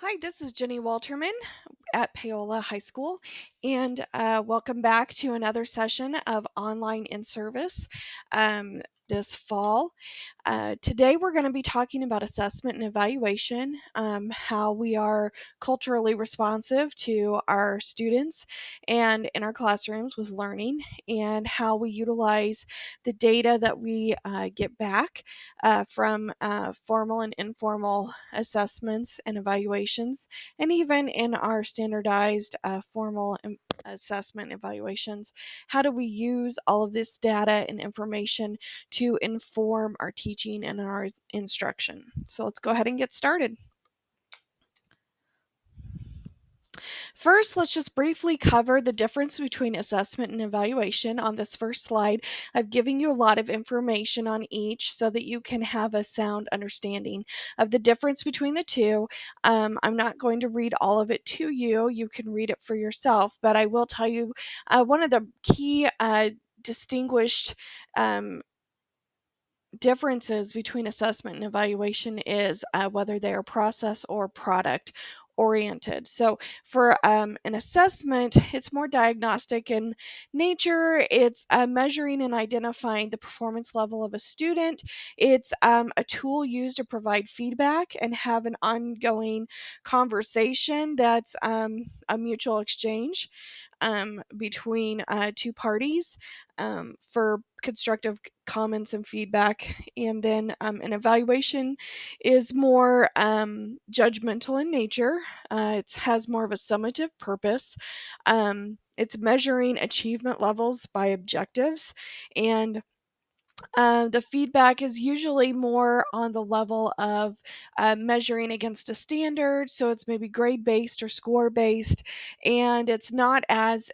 Hi, this is Jenny Walterman at Paola High School, and welcome back to another session of online in-service this fall. Today we're going to be talking about assessment and evaluation, how we are culturally responsive to our students and in our classrooms with learning, and how we utilize the data that we get back from formal and informal assessments and evaluations, and even in our standardized formal assessment evaluations. How do we use all of this data and information to inform our teaching and our instruction? So let's go ahead and get started. First, let's just briefly cover the difference between assessment and evaluation. On this first slide, I've given you a lot of information on each so that you can have a sound understanding of the difference between the two. I'm not going to read all of it to you. You can read it for yourself, but I will tell you one of the key distinguished differences between assessment and evaluation is whether they are process or product oriented. So for an assessment, it's more diagnostic in nature. It's measuring and identifying the performance level of a student. It's a tool used to provide feedback and have an ongoing conversation that's a mutual exchange between two parties for constructive comments and feedback. And then an evaluation is more judgmental in nature. It has more of a summative purpose. It's measuring achievement levels by objectives, and the feedback is usually more on the level of measuring against a standard, so it's maybe grade based or score based, and it's not as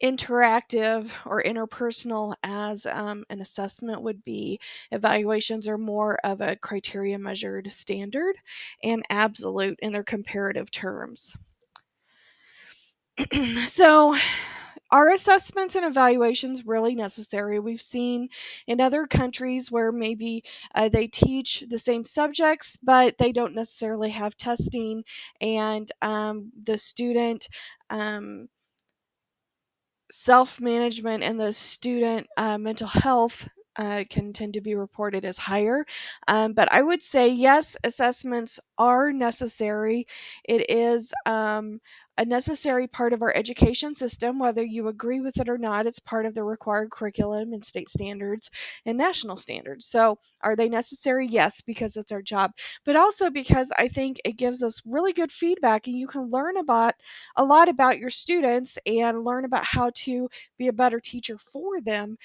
interactive or interpersonal as an assessment would be. Evaluations are more of a criteria measured standard and absolute in their comparative terms. So, are assessments and evaluations really necessary? We've seen in other countries where maybe they teach the same subjects, but they don't necessarily have testing, and the student self-management and the student mental health can tend to be reported as higher. But I would say yes, assessments are necessary. It is a necessary part of our education system, whether you agree with it or not. It's part of the required curriculum and state standards and national standards. So are they necessary? Yes, because it's our job, but also because I think it gives us really good feedback, and you can learn about a lot about your students and learn about how to be a better teacher for them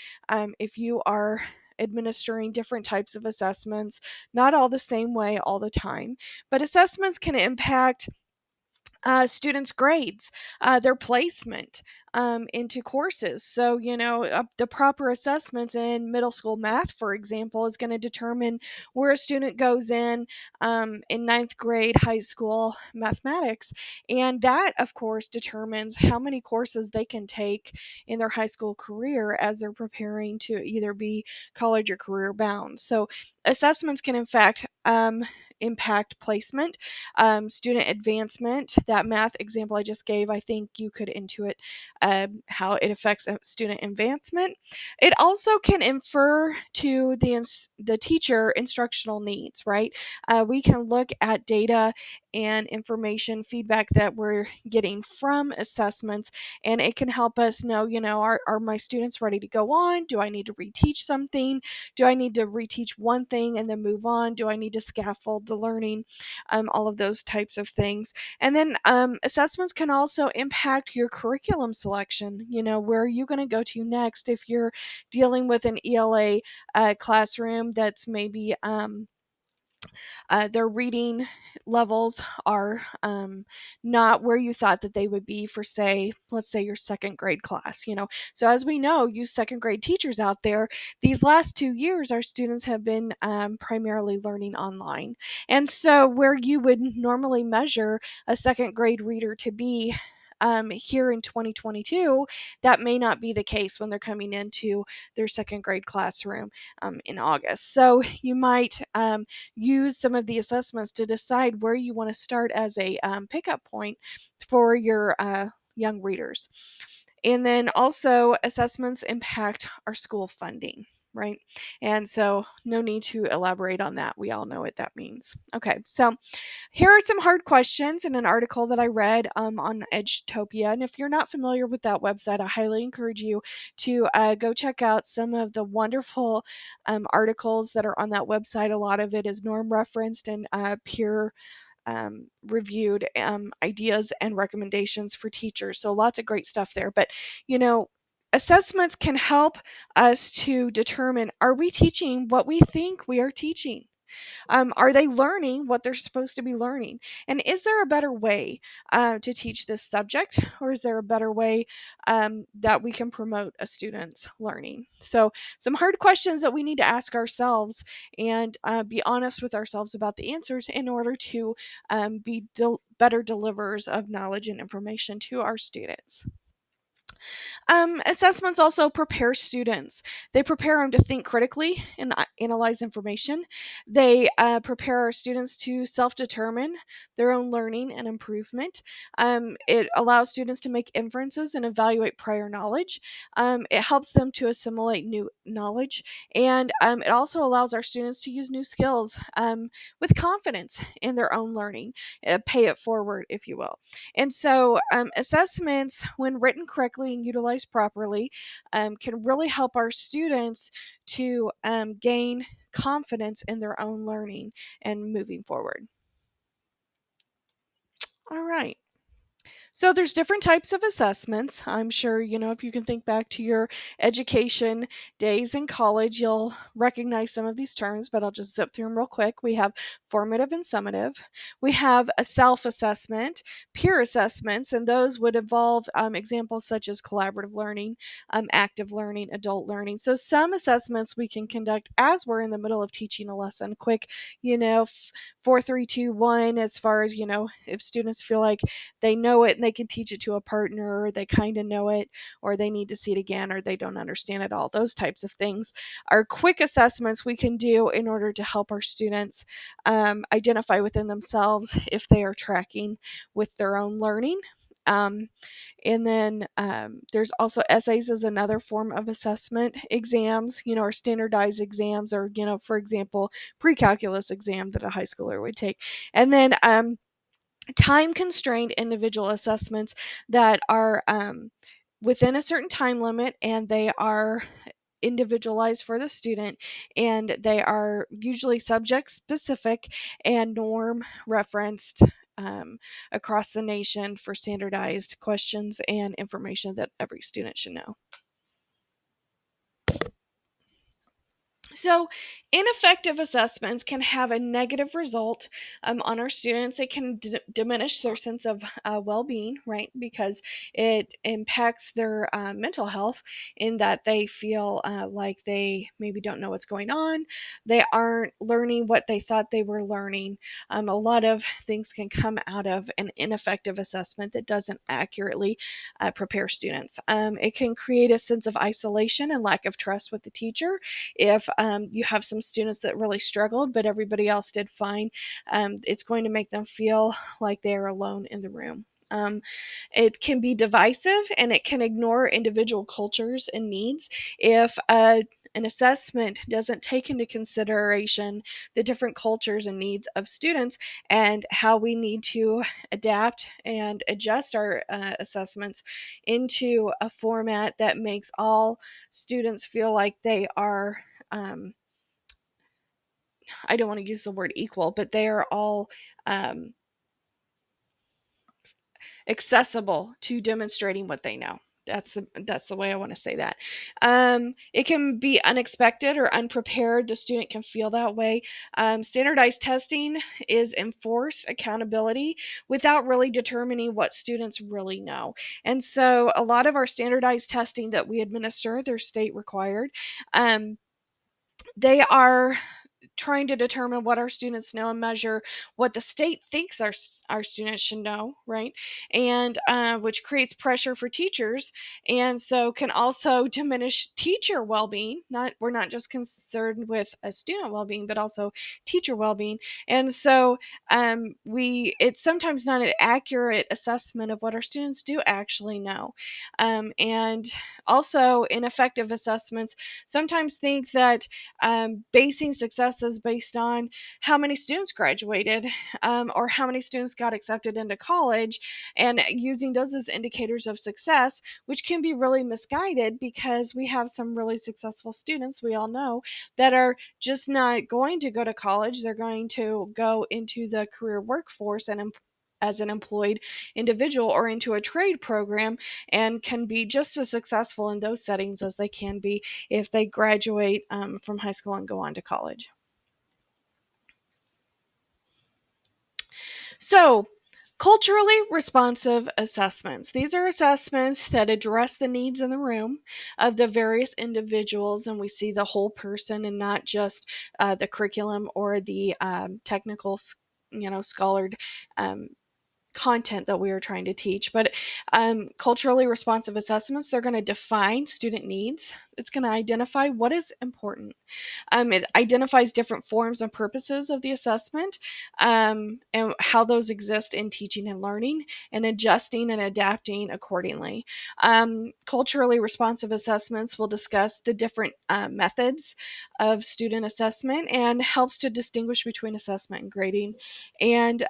if you are administering different types of assessments, not all the same way all the time. But assessments can impact students' grades, their placement into courses. So, the proper assessments in middle school math, for example, is going to determine where a student goes in ninth grade high school mathematics. And that, of course, determines how many courses they can take in their high school career as they're preparing to either be college or career bound. So, assessments can, in fact, impact placement, student advancement. That math example I just gave, I think you could intuit how it affects student advancement. It also can infer to the teacher instructional needs, right? We can look at data and information feedback that we're getting from assessments, and it can help us know, are my students ready to go on? Do I need to reteach something? Do I need to reteach one thing and then move on? Do I need to scaffold the learning? All of those types of things. And then assessments can also impact your curriculum selection. Where are you going to go to next if you're dealing with an ELA classroom that's maybe their reading levels are not where you thought that they would be for, say, let's say your second grade class. So as we know, you second grade teachers out there, these last 2 years our students have been primarily learning online, and so where you would normally measure a second grade reader to be here in 2022, that may not be the case when they're coming into their second grade classroom in August. So you might use some of the assessments to decide where you want to start as a pickup point for your young readers. And then also, assessments impact our school funding, right? And so, no need to elaborate on that. We all know what that means. Okay, so here are some hard questions in an article that I read on Edutopia. And if you're not familiar with that website, I highly encourage you to go check out some of the wonderful articles that are on that website. A lot of it is norm referenced and peer reviewed ideas and recommendations for teachers. So lots of great stuff there. But, you know, assessments can help us to determine, are we teaching what we think we are teaching? Are they learning what they're supposed to be learning? And is there a better way to teach this subject, or is there a better way that we can promote a student's learning? So, some hard questions that we need to ask ourselves and be honest with ourselves about the answers in order to be better deliverers of knowledge and information to our students. Assessments also prepare students. They prepare them to think critically and analyze information. They prepare our students to self-determine their own learning and improvement. It allows students to make inferences and evaluate prior knowledge. It helps them to assimilate new knowledge, and it also allows our students to use new skills with confidence in their own learning, pay it forward, if you will. And so, assessments, when written correctly and utilized properly, can really help our students to gain confidence in their own learning and moving forward. All right. So there's different types of assessments. I'm sure, if you can think back to your education days in college, you'll recognize some of these terms, but I'll just zip through them real quick. We have formative and summative. We have a self-assessment, peer assessments, and those would involve examples such as collaborative learning, active learning, adult learning. So some assessments we can conduct as we're in the middle of teaching a lesson. Quick, 4, 3, 2, 1, as far as, if students feel like they know it and they can teach it to a partner, or they kind of know it, or they need to see it again, or they don't understand it all. Those types of things are quick assessments we can do in order to help our students identify within themselves if they are tracking with their own learning. And then there's also essays as another form of assessment. Exams, or standardized exams, or, for example, pre-calculus exam that a high schooler would take. And then time-constrained individual assessments that are within a certain time limit, and they are individualized for the student, and they are usually subject specific and norm referenced across the nation for standardized questions and information that every student should know. So, ineffective assessments can have a negative result on our students. It can diminish their sense of well-being, right? Because it impacts their mental health in that they feel like they maybe don't know what's going on. They aren't learning what they thought they were learning. A lot of things can come out of an ineffective assessment that doesn't accurately prepare students. It can create a sense of isolation and lack of trust with the teacher. If you have some students that really struggled, but everybody else did fine, it's going to make them feel like they are alone in the room. It can be divisive, and it can ignore individual cultures and needs if an assessment doesn't take into consideration the different cultures and needs of students and how we need to adapt and adjust our assessments into a format that makes all students feel like they are I don't want to use the word equal, but they are all accessible to demonstrating what they know. That's the way I want to say that. It can be unexpected or unprepared. The student can feel that way. Standardized testing is enforced accountability without really determining what students really know. And so a lot of our standardized testing that we administer, they're state required. They are trying to determine what our students know and measure what the state thinks our students should know, right? And which creates pressure for teachers, and so can also diminish teacher well-being. We're not just concerned with a student well-being, but also teacher well-being. And so it's sometimes not an accurate assessment of what our students do actually know. And also, ineffective assessments sometimes think that basing success is based on how many students graduated, or how many students got accepted into college, and using those as indicators of success, which can be really misguided because we have some really successful students, we all know, that are just not going to go to college. They're going to go into the career workforce and as an employed individual or into a trade program, and can be just as successful in those settings as they can be if they graduate from high school and go on to college. So, culturally responsive assessments. These are assessments that address the needs in the room of the various individuals, and we see the whole person and not just the curriculum or the technical, scholared content that we are trying to teach. But culturally responsive assessments, they're going to define student needs. It's going to identify what is important. It identifies different forms and purposes of the assessment, and how those exist in teaching and learning, and adjusting and adapting accordingly. Culturally responsive assessments will discuss the different methods of student assessment and helps to distinguish between assessment and grading. And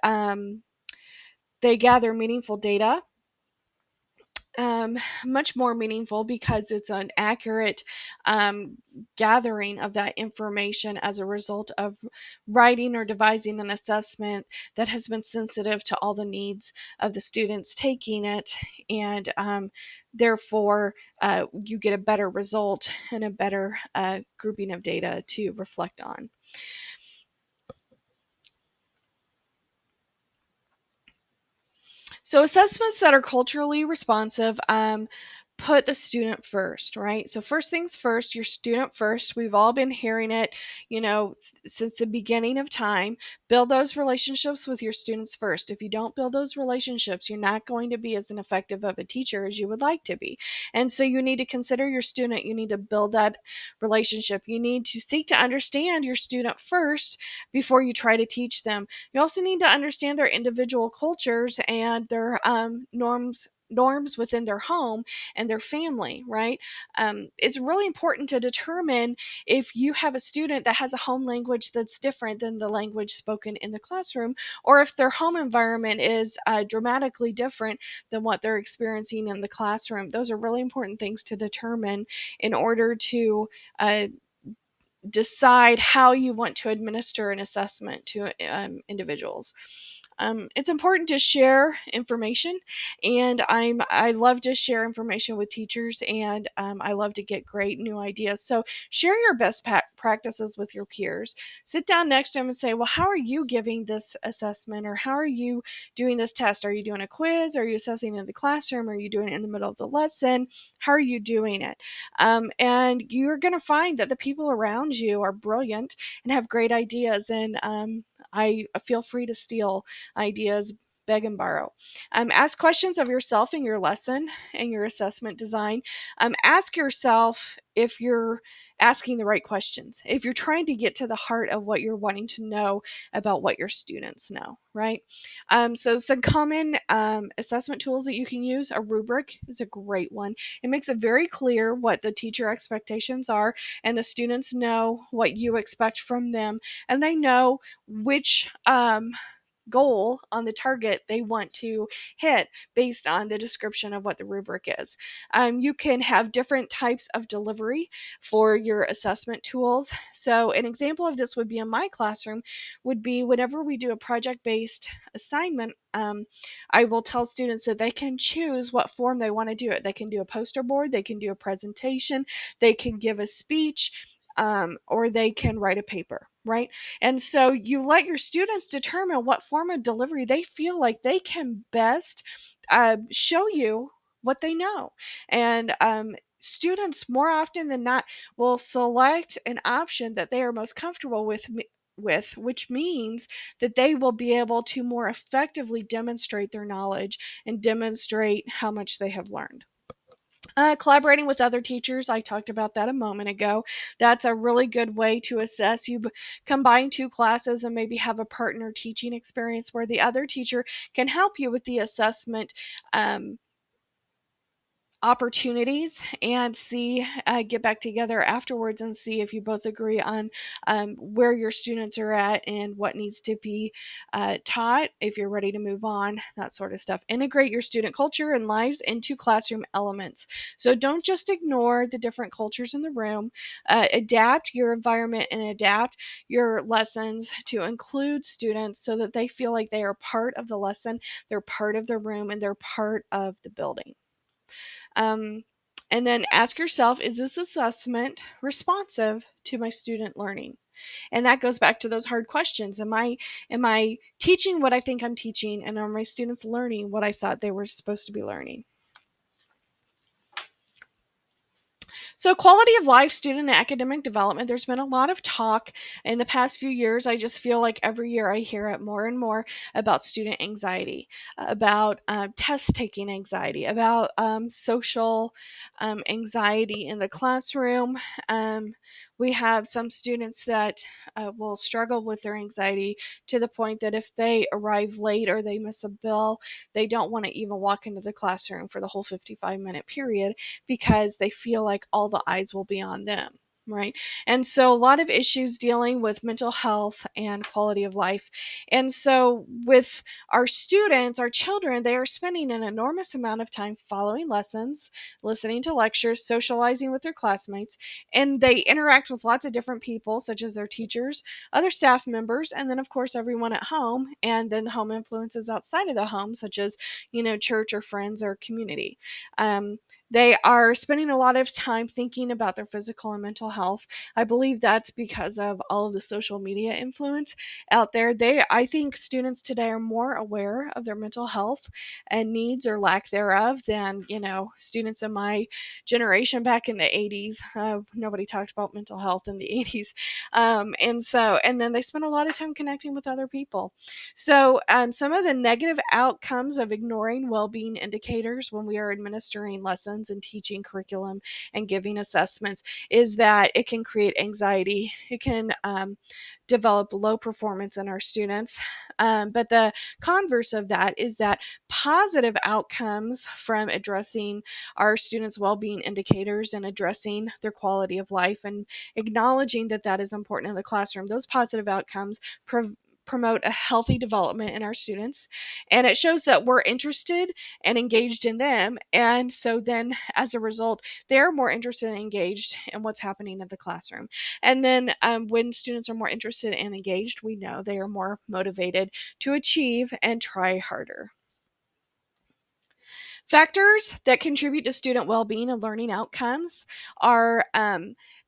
they gather meaningful data, much more meaningful because it's an accurate gathering of that information as a result of writing or devising an assessment that has been sensitive to all the needs of the students taking it, and therefore you get a better result and a better grouping of data to reflect on. So assessments that are culturally responsive put the student first, right? So first things first, your student first. We've all been hearing it, since the beginning of time. Build those relationships with your students first. If you don't build those relationships, you're not going to be as an effective of a teacher as you would like to be. And so you need to consider your student. You need to build that relationship. You need to seek to understand your student first before you try to teach them. You also need to understand their individual cultures and their norms within their home and their family, right? It's really important to determine if you have a student that has a home language that's different than the language spoken in the classroom, or if their home environment is dramatically different than what they're experiencing in the classroom. Those are really important things to determine in order to decide how you want to administer an assessment to individuals. It's important to share information, and I love to share information with teachers, and I love to get great new ideas. So share your best practices with your peers. Sit down next to them and say, well, how are you giving this assessment, or how are you doing this test? Are you doing a quiz? Are you assessing in the classroom? Are you doing it in the middle of the lesson? How are you doing it? And you're going to find that the people around you are brilliant and have great ideas, and I feel free to steal ideas, beg and borrow. Ask questions of yourself in your lesson and your assessment design. Ask yourself if you're asking the right questions, if you're trying to get to the heart of what you're wanting to know about what your students know, right? So some common assessment tools that you can use, a rubric is a great one. It makes it very clear what the teacher expectations are, and the students know what you expect from them, and they know which goal on the target they want to hit based on the description of what the rubric is. You can have different types of delivery for your assessment tools. So an example of this would be in my classroom would be whenever we do a project-based assignment, I will tell students that they can choose what form they want to do it. They can do a poster board, they can do a presentation, they can give a speech, or they can write a paper, right? And so you let your students determine what form of delivery they feel like they can best show you what they know. And students more often than not will select an option that they are most comfortable with with, which means that they will be able to more effectively demonstrate their knowledge and demonstrate how much they have learned. Collaborating with other teachers, I talked about that a moment ago. That's a really good way to assess. You combine two classes and maybe have a partner teaching experience where the other teacher can help you with the assessment opportunities and get back together afterwards and see if you both agree on where your students are at and what needs to be taught, if you're ready to move on, that sort of stuff. Integrate your student culture and lives into classroom elements. So don't just ignore the different cultures in the room. Adapt your environment and adapt your lessons to include students so that they feel like they are part of the lesson, they're part of the room, and they're part of the building. Um, and then ask yourself, is this assessment responsive to my student learning? And that goes back to those hard questions. Am I teaching what I think I'm teaching, and are my students learning what I thought they were supposed to be learning? So quality of life, student and academic development, there's been a lot of talk in the past few years. I just feel like every year I hear it more and more about student anxiety, about test taking anxiety, about social anxiety in the classroom. We have some students that will struggle with their anxiety to the point that if they arrive late or they miss a bell, they don't want to even walk into the classroom for the whole 55-minute period because they feel like all the eyes will be on them, right? And so a lot of issues dealing with mental health and quality of life. And so with our students, our children, they are spending an enormous amount of time following lessons, listening to lectures, socializing with their classmates, and they interact with lots of different people, such as their teachers, other staff members, and then of course everyone at home, and then the home influences outside of the home, such as, church or friends or community. They are spending a lot of time thinking about their physical and mental health. I believe that's because of all of the social media influence out there. I think students today are more aware of their mental health and needs or lack thereof than, students in my generation back in the 80s. Nobody talked about mental health in the 80s. And then they spend a lot of time connecting with other people. So some of the negative outcomes of ignoring well-being indicators when we are administering lessons and teaching curriculum and giving assessments is that it can create anxiety. It can develop low performance in our students. But the converse of that is that positive outcomes from addressing our students' well-being indicators and addressing their quality of life and acknowledging that that is important in the classroom, those positive outcomes promote a healthy development in our students, and it shows that we're interested and engaged in them, and so then as a result they're more interested and engaged in what's happening in the classroom. And then when students are more interested and engaged, we know they are more motivated to achieve and try harder. Factors that contribute to student well-being and learning outcomes are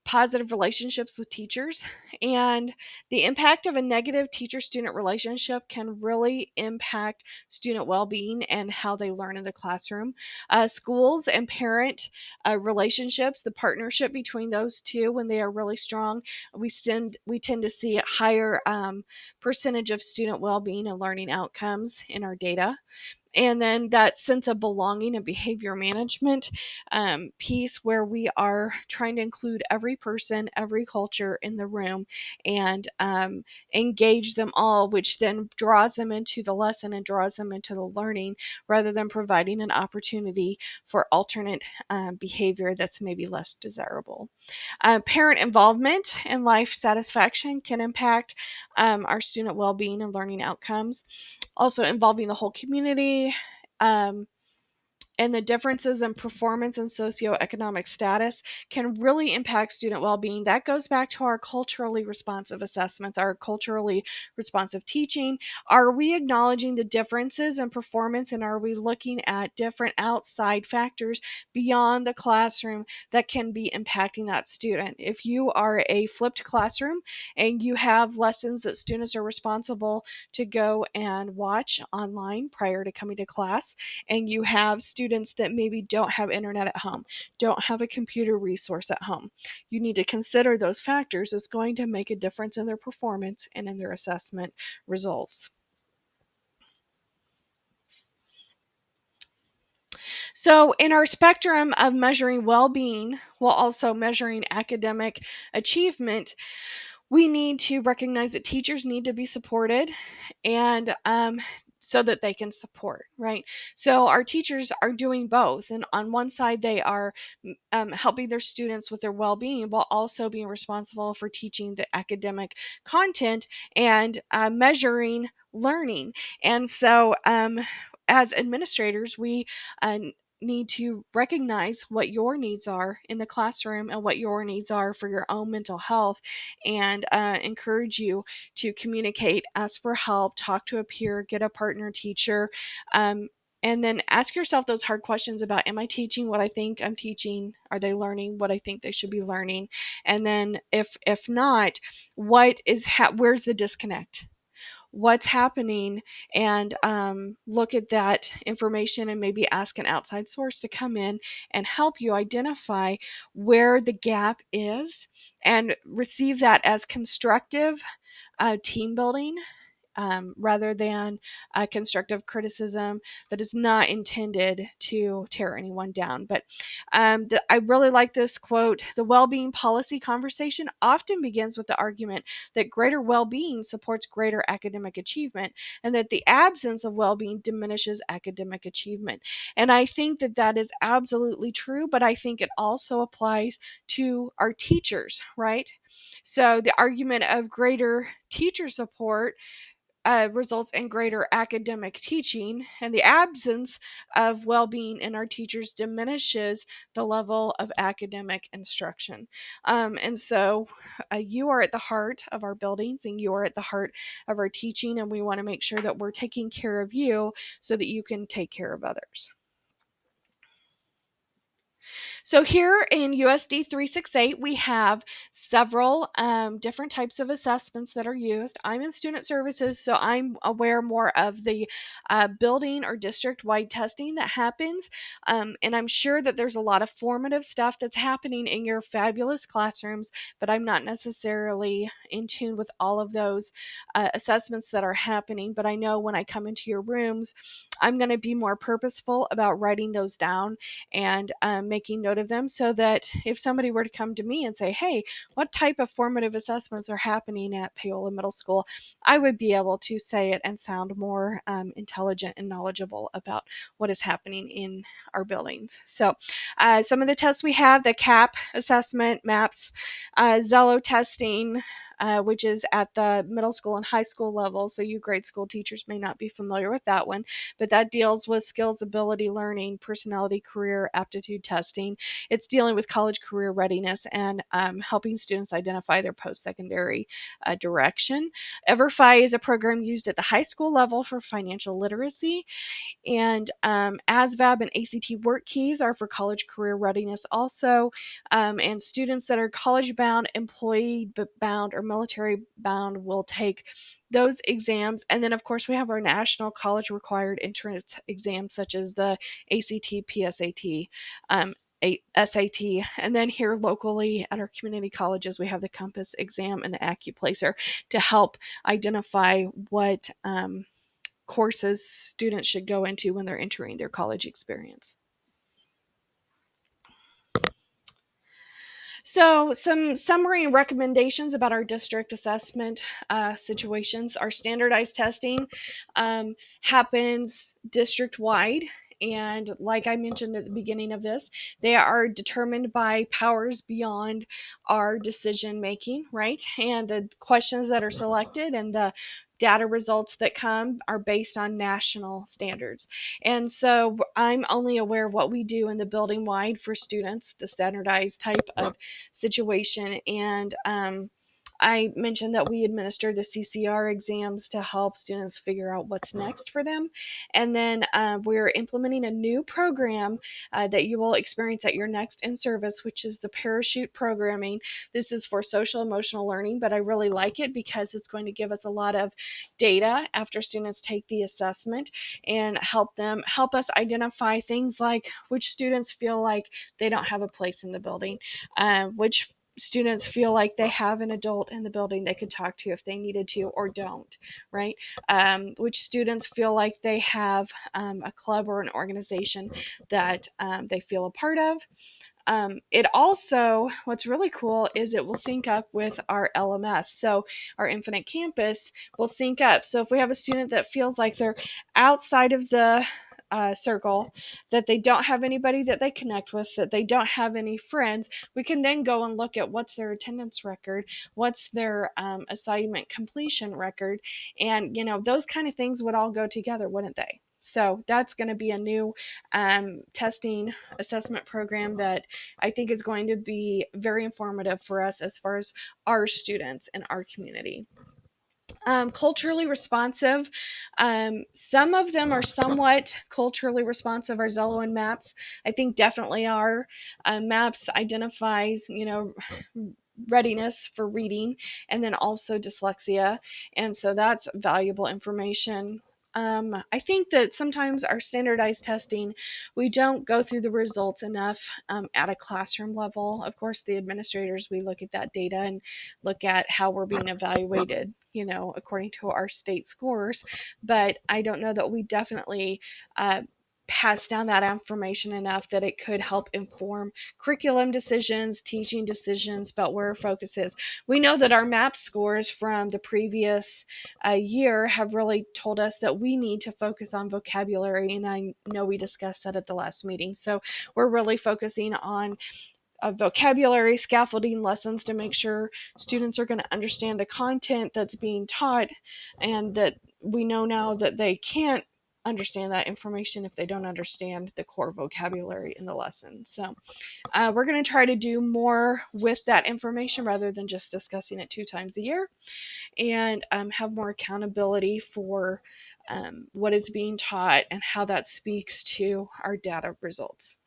positive relationships with teachers, and the impact of a negative teacher-student relationship can really impact student well-being and how they learn in the classroom. Schools and parent relationships, the partnership between those two, when they are really strong, we tend to see a higher percentage of student well-being and learning outcomes in our data. And then that sense of belonging and behavior management piece where we are trying to include every person, every culture in the room and engage them all, which then draws them into the lesson and draws them into the learning rather than providing an opportunity for alternate behavior that's maybe less desirable. Parent involvement and life satisfaction can impact our student well-being and learning outcomes. Also involving the whole community, um, and the differences in performance and socioeconomic status can really impact student well-being. That goes back to our culturally responsive assessments, our culturally responsive teaching. Are we acknowledging the differences in performance, and are we looking at different outside factors beyond the classroom that can be impacting that student? If you are a flipped classroom and you have lessons that students are responsible to go and watch online prior to coming to class, and you have students students that maybe don't have internet at home, don't have a computer resource at home. You need to consider those factors. It's going to make a difference in their performance and in their assessment results. So, in our spectrum of measuring well being while also measuring academic achievement, we need to recognize that teachers need to be supported and so that they can support, right? So our teachers are doing both. And on one side, they are helping their students with their well-being while also being responsible for teaching the academic content and measuring learning. And so as administrators, we need to recognize what your needs are in the classroom and what your needs are for your own mental health, and encourage you to communicate, ask for help, talk to a peer, get a partner teacher, and then ask yourself those hard questions about, am I teaching what I think I'm teaching? Are they learning what I think they should be learning? And then if not, where's the disconnect? What's happening? And look at that information and maybe ask an outside source to come in and help you identify where the gap is and receive that as constructive team building, rather than constructive criticism that is not intended to tear anyone down. But I really like this quote. The well-being policy conversation often begins with the argument that greater well-being supports greater academic achievement, and that the absence of well-being diminishes academic achievement. And I think that that is absolutely true, but I think it also applies to our teachers, right? So the argument of greater teacher support results in greater academic teaching, and the absence of well being in our teachers diminishes the level of academic instruction. And so, you are at the heart of our buildings and you are at the heart of our teaching, and we want to make sure that we're taking care of you so that you can take care of others. So here in USD 368, we have several different types of assessments that are used. I'm in student services, so I'm aware more of the building or district-wide testing that happens. And I'm sure that there's a lot of formative stuff that's happening in your fabulous classrooms, but I'm not necessarily in tune with all of those assessments that are happening. But I know when I come into your rooms, I'm going to be more purposeful about writing those down and making note of them, so that if somebody were to come to me and say, hey, what type of formative assessments are happening at Paola Middle School, I would be able to say it and sound more intelligent and knowledgeable about what is happening in our buildings. So some of the tests we have: the CAP assessment, MAPS, Zello testing, which is at the middle school and high school level. So you grade school teachers may not be familiar with that one, but that deals with skills, ability, learning, personality, career, aptitude testing. It's dealing with college career readiness and helping students identify their post-secondary direction. EverFi is a program used at the high school level for financial literacy. And ASVAB and ACT work keys are for college career readiness also. And students that are college bound, employee bound, or military bound will take those exams. And then, of course, we have our national college required entrance exams, such as the ACT, PSAT, SAT. And then here locally at our community colleges, we have the Compass exam and the AccuPlacer to help identify what courses students should go into when they're entering their college experience. So some summary and recommendations about our district assessment situations. Our standardized testing happens district-wide. And like I mentioned at the beginning of this, they are determined by powers beyond our decision making, right? And the questions that are selected and the data results that come are based on national standards. And so I'm only aware of what we do in the building wide for students, the standardized type of situation. And I mentioned that we administer the CCR exams to help students figure out what's next for them. And then we're implementing a new program that you will experience at your next in-service, which is the parachute programming. This is for social emotional learning, but I really like it because it's going to give us a lot of data after students take the assessment and help us identify things like which students feel like they don't have a place in the building, which students feel like they have an adult in the building they could talk to if they needed to or don't, right? Which students feel like they have a club or an organization that they feel a part of. It also, what's really cool is it will sync up with our LMS. So our Infinite Campus will sync up. So if we have a student that feels like they're outside of the circle, that they don't have anybody that they connect with, that they don't have any friends, we can then go and look at what's their attendance record, what's their assignment completion record, and those kind of things would all go together, wouldn't they? So that's going to be a new testing assessment program that I think is going to be very informative for us as far as our students and our community. Culturally responsive. Some of them are somewhat culturally responsive. Our Zello and Maps, I think, definitely are. Maps identifies, readiness for reading, and then also dyslexia, and so that's valuable information. I think that sometimes our standardized testing, we don't go through the results enough at a classroom level. Of course, the administrators, we look at that data and look at how we're being evaluated, according to our state scores. But I don't know that we definitely pass down that information enough that it could help inform curriculum decisions, teaching decisions about where our focus is. We know that our MAP scores from the previous year have really told us that we need to focus on vocabulary, and I know we discussed that at the last meeting. So we're really focusing on vocabulary scaffolding lessons to make sure students are going to understand the content that's being taught, and that we know now that they can't understand that information if they don't understand the core vocabulary in the lesson. So we're going to try to do more with that information rather than just discussing it 2 times a year, and have more accountability for what is being taught and how that speaks to our data results.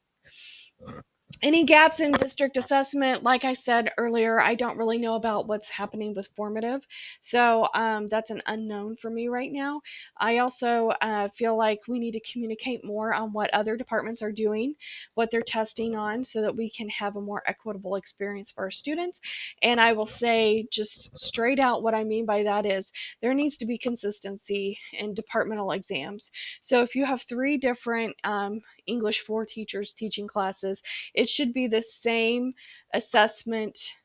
Any gaps in district assessment, like I said earlier, I don't really know about what's happening with formative. So that's an unknown for me right now. I also feel like we need to communicate more on what other departments are doing, what they're testing on, so that we can have a more equitable experience for our students. And I will say just straight out what I mean by that is there needs to be consistency in departmental exams. So if you have 3 different English 4 teachers teaching classes, it should be the same assessment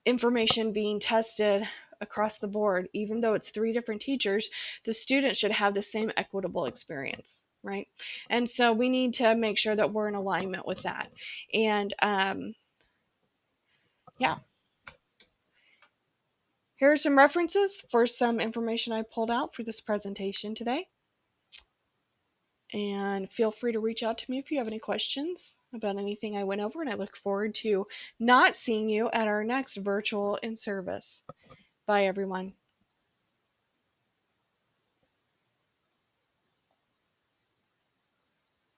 information being tested across the board. Even though it's 3 different teachers, the student should have the same equitable experience, right? And so we need to make sure that we're in alignment with that. And yeah. Here are some references for some information I pulled out for this presentation today. And feel free to reach out to me if you have any questions about anything I went over, and I look forward to not seeing you at our next virtual in-service. Bye, everyone.